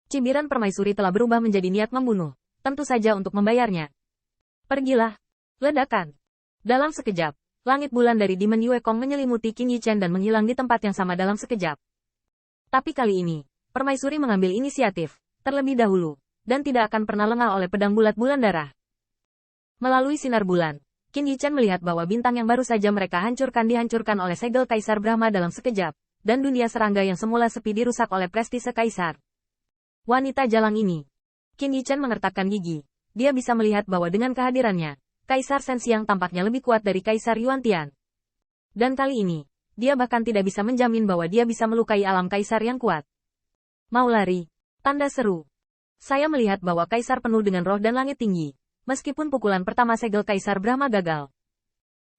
Cibiran permaisuri telah berubah menjadi niat membunuh. Tentu saja untuk membayarnya. Pergilah. Ledakan. Dalam sekejap, langit bulan dari Demon Yue Kong menyelimuti Qin Yichen dan menghilang di tempat yang sama dalam sekejap. Tapi kali ini, permaisuri mengambil inisiatif, terlebih dahulu, dan tidak akan pernah lengah oleh pedang bulat-bulan darah. Melalui sinar bulan, Qin Yichen melihat bahwa bintang yang baru saja mereka hancurkan dihancurkan oleh segel Kaisar Brahma dalam sekejap, dan dunia serangga yang semula sepi dirusak oleh prestise Kaisar. Wanita jalang ini. Qin Yichen mengertakkan gigi. Dia bisa melihat bahwa dengan kehadirannya, Kaisar Shen Xiang tampaknya lebih kuat dari Kaisar Yuan Tian. Dan kali ini, dia bahkan tidak bisa menjamin bahwa dia bisa melukai alam Kaisar yang kuat. Mau lari? Tanda seru. Saya melihat bahwa Kaisar penuh dengan roh dan langit tinggi. Meskipun pukulan pertama segel Kaisar Brahma gagal.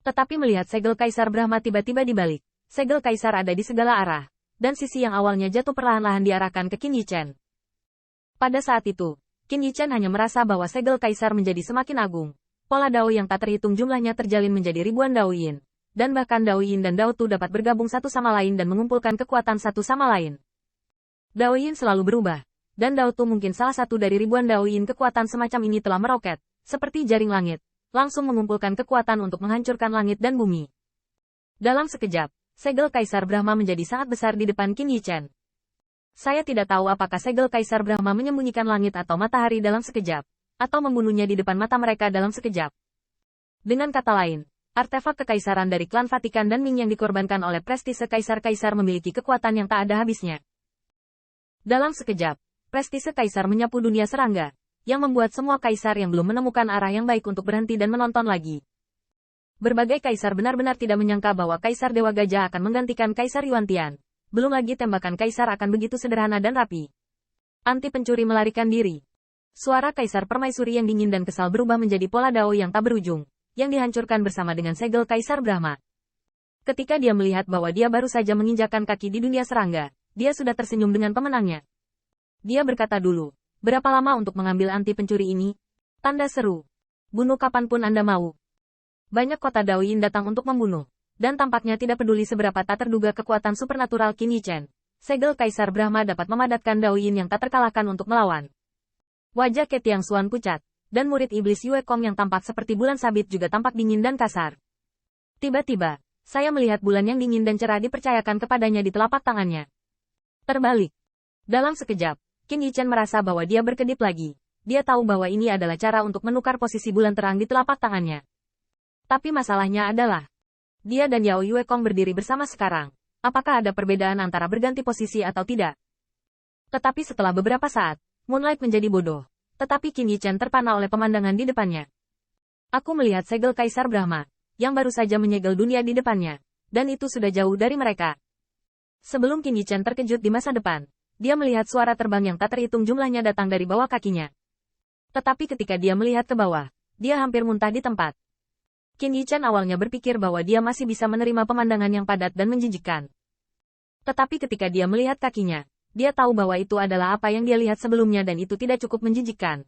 Tetapi melihat segel Kaisar Brahma tiba-tiba dibalik, segel Kaisar ada di segala arah, dan sisi yang awalnya jatuh perlahan-lahan diarahkan ke Qin Yichen. Pada saat itu, Qin Yichen hanya merasa bahwa segel Kaisar menjadi semakin agung. Pola Dao yang tak terhitung jumlahnya terjalin menjadi ribuan Dao Yin. Dan bahkan Dao Yin dan Dao Tu dapat bergabung satu sama lain dan mengumpulkan kekuatan satu sama lain. Dao Yin selalu berubah, dan Dao Tu mungkin salah satu dari ribuan Dao Yin. Kekuatan semacam ini telah meroket, seperti jaring langit, langsung mengumpulkan kekuatan untuk menghancurkan langit dan bumi. Dalam sekejap, segel Kaisar Brahma menjadi sangat besar di depan Qin Yichen. Saya tidak tahu apakah segel Kaisar Brahma menyembunyikan langit atau matahari dalam sekejap, atau membunuhnya di depan mata mereka dalam sekejap. Dengan kata lain, artefak kekaisaran dari klan Vatikan dan Ming yang dikorbankan oleh prestise Kaisar-Kaisar memiliki kekuatan yang tak ada habisnya. Dalam sekejap, prestise Kaisar menyapu dunia serangga, yang membuat semua Kaisar yang belum menemukan arah yang baik untuk berhenti dan menonton lagi. Berbagai Kaisar benar-benar tidak menyangka bahwa Kaisar Dewa Gajah akan menggantikan Kaisar Yuan Tian. Belum lagi tembakan Kaisar akan begitu sederhana dan rapi. Anti pencuri melarikan diri. Suara Kaisar Permaisuri yang dingin dan kesal berubah menjadi pola Dao yang tak berujung, yang dihancurkan bersama dengan segel Kaisar Brahma. Ketika dia melihat bahwa dia baru saja menginjakkan kaki di dunia serangga, dia sudah tersenyum dengan pemenangnya. Dia berkata dulu, berapa lama untuk mengambil anti pencuri ini? Tanda seru. Bunuh kapanpun Anda mau. Banyak kota Dao Yin datang untuk membunuh, dan tampaknya tidak peduli seberapa tak terduga kekuatan supernatural Qin Yichen. Segel Kaisar Brahma dapat memadatkan Dao Yin yang tak terkalahkan untuk melawan. Wajah Ke Tiang Xuan pucat, dan murid iblis Yue Kong yang tampak seperti bulan sabit juga tampak dingin dan kasar. Tiba-tiba, saya melihat bulan yang dingin dan cerah dipercayakan kepadanya di telapak tangannya. Terbalik. Dalam sekejap, Qin Yichen merasa bahwa dia berkedip lagi. Dia tahu bahwa ini adalah cara untuk menukar posisi bulan terang di telapak tangannya. Tapi masalahnya adalah, dia dan Yao Yue Kong berdiri bersama sekarang. Apakah ada perbedaan antara berganti posisi atau tidak? Tetapi setelah beberapa saat, Moonlight menjadi bodoh. Tetapi Qin Yichen terpana oleh pemandangan di depannya. Aku melihat segel Kaisar Brahma, yang baru saja menyegel dunia di depannya. Dan itu sudah jauh dari mereka. Sebelum Qin Yichen terkejut di masa depan, dia melihat suara terbang yang tak terhitung jumlahnya datang dari bawah kakinya. Tetapi ketika dia melihat ke bawah, dia hampir muntah di tempat. Qin Yichen awalnya berpikir bahwa dia masih bisa menerima pemandangan yang padat dan menjijikkan. Tetapi ketika dia melihat kakinya, dia tahu bahwa itu adalah apa yang dia lihat sebelumnya dan itu tidak cukup menjijikkan.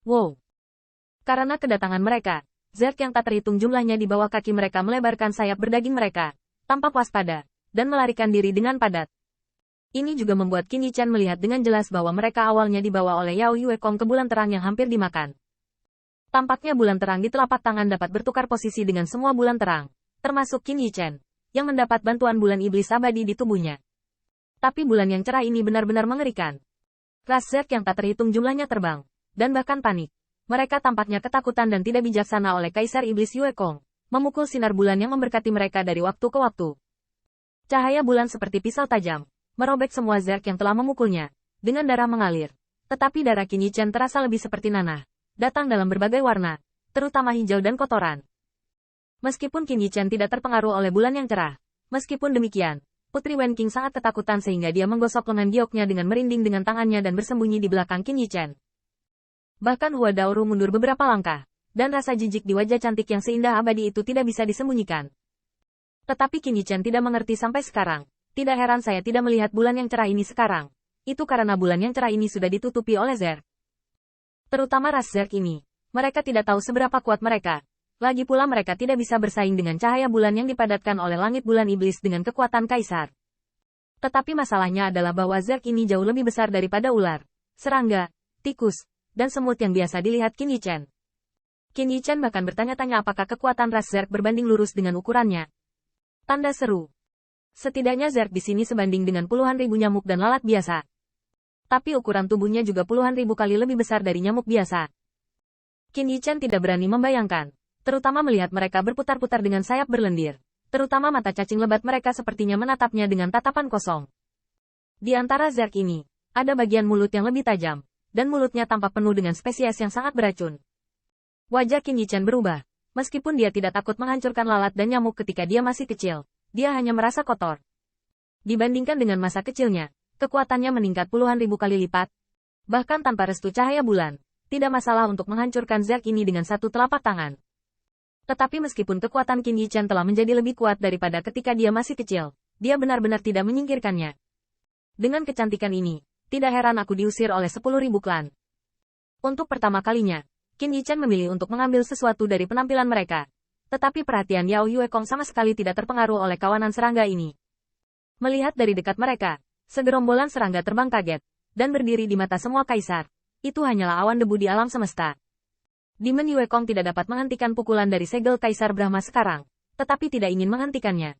Wow! Karena kedatangan mereka, Zerg yang tak terhitung jumlahnya di bawah kaki mereka melebarkan sayap berdaging mereka, tampak waspada, dan melarikan diri dengan padat. Ini juga membuat Qin Yichen melihat dengan jelas bahwa mereka awalnya dibawa oleh Yao Yue Kong ke bulan terang yang hampir dimakan. Tampaknya bulan terang di telapak tangan dapat bertukar posisi dengan semua bulan terang, termasuk Qin Yichen, yang mendapat bantuan bulan iblis abadi di tubuhnya. Tapi bulan yang cerah ini benar-benar mengerikan. Ras Zerg yang tak terhitung jumlahnya terbang, dan bahkan panik. Mereka tampaknya ketakutan dan tidak bijaksana oleh Kaisar Iblis Yue Kong, memukul sinar bulan yang memberkati mereka dari waktu ke waktu. Cahaya bulan seperti pisau tajam, merobek semua Zerg yang telah memukulnya, dengan darah mengalir. Tetapi darah Qin Yichen terasa lebih seperti nanah, datang dalam berbagai warna, terutama hijau dan kotoran. Meskipun Qin Yichen tidak terpengaruh oleh bulan yang cerah, meskipun demikian, Putri Wen Qing sangat ketakutan sehingga dia menggosok lengan gioknya dengan merinding dengan tangannya dan bersembunyi di belakang Qin Yichen. Bahkan Hua Daoru mundur beberapa langkah, dan rasa jijik di wajah cantik yang seindah abadi itu tidak bisa disembunyikan. Tetapi Qin Yichen tidak mengerti sampai sekarang. Tidak heran saya tidak melihat bulan yang cerah ini sekarang. Itu karena bulan yang cerah ini sudah ditutupi oleh Zerg. Terutama ras Zerg ini. Mereka tidak tahu seberapa kuat mereka. Lagi pula mereka tidak bisa bersaing dengan cahaya bulan yang dipadatkan oleh langit bulan iblis dengan kekuatan Kaisar. Tetapi masalahnya adalah bahwa Zerg ini jauh lebih besar daripada ular. serangga, tikus, dan semut yang biasa dilihat Qin Yichen. Qin Yichen bahkan bertanya-tanya apakah kekuatan ras Zerg berbanding lurus dengan ukurannya. Tanda seru. Setidaknya Zerg di sini sebanding dengan puluhan ribu nyamuk dan lalat biasa. Tapi ukuran tubuhnya juga puluhan ribu kali lebih besar dari nyamuk biasa. Qin Yichen tidak berani membayangkan, terutama melihat mereka berputar-putar dengan sayap berlendir. Terutama mata cacing lebat mereka sepertinya menatapnya dengan tatapan kosong. Di antara Zerg ini, ada bagian mulut yang lebih tajam, dan mulutnya tampak penuh dengan spesies yang sangat beracun. Wajah Qin Yichen berubah, meskipun dia tidak takut menghancurkan lalat dan nyamuk ketika dia masih kecil, dia hanya merasa kotor. Dibandingkan dengan masa kecilnya, kekuatannya meningkat puluhan ribu kali lipat. Bahkan tanpa restu cahaya bulan, tidak masalah untuk menghancurkan Zerg ini dengan satu telapak tangan. Tetapi meskipun kekuatan Qin Yichen telah menjadi lebih kuat daripada ketika dia masih kecil, dia benar-benar tidak menyingkirkannya. Dengan kecantikan ini, tidak heran aku diusir oleh 10.000 klan. Untuk pertama kalinya, Qin Yichen memilih untuk mengambil sesuatu dari penampilan mereka. Tetapi perhatian Yao Yuekong sama sekali tidak terpengaruh oleh kawanan serangga ini. Melihat dari dekat mereka, segerombolan serangga terbang kaget, dan berdiri di mata semua kaisar. Itu hanyalah awan debu di alam semesta. Demon Yuekong tidak dapat menghentikan pukulan dari segel Kaisar Brahma sekarang, tetapi tidak ingin menghentikannya.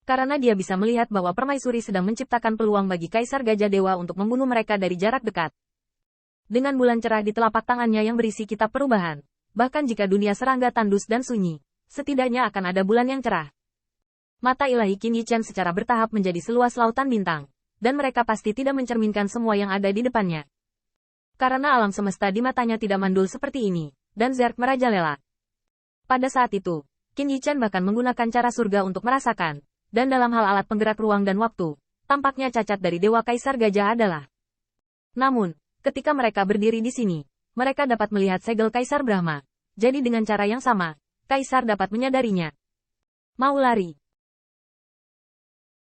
Karena dia bisa melihat bahwa permaisuri sedang menciptakan peluang bagi Kaisar Gajah Dewa untuk membunuh mereka dari jarak dekat. Dengan bulan cerah di telapak tangannya yang berisi kitab perubahan, bahkan jika dunia serangga tandus dan sunyi, setidaknya akan ada bulan yang cerah. Mata ilahi Qin Yichen secara bertahap menjadi seluas lautan bintang, dan mereka pasti tidak mencerminkan semua yang ada di depannya. Karena alam semesta di matanya tidak mandul seperti ini, dan Zerg merajalela. Pada saat itu, Qin Yichen bahkan menggunakan cara surga untuk merasakan, dan dalam hal alat penggerak ruang dan waktu, tampaknya cacat dari Dewa Kaisar Gajah adalah. Namun, ketika mereka berdiri di sini, mereka dapat melihat segel Kaisar Brahma. Jadi dengan cara yang sama, Kaisar dapat menyadarinya. Mau lari.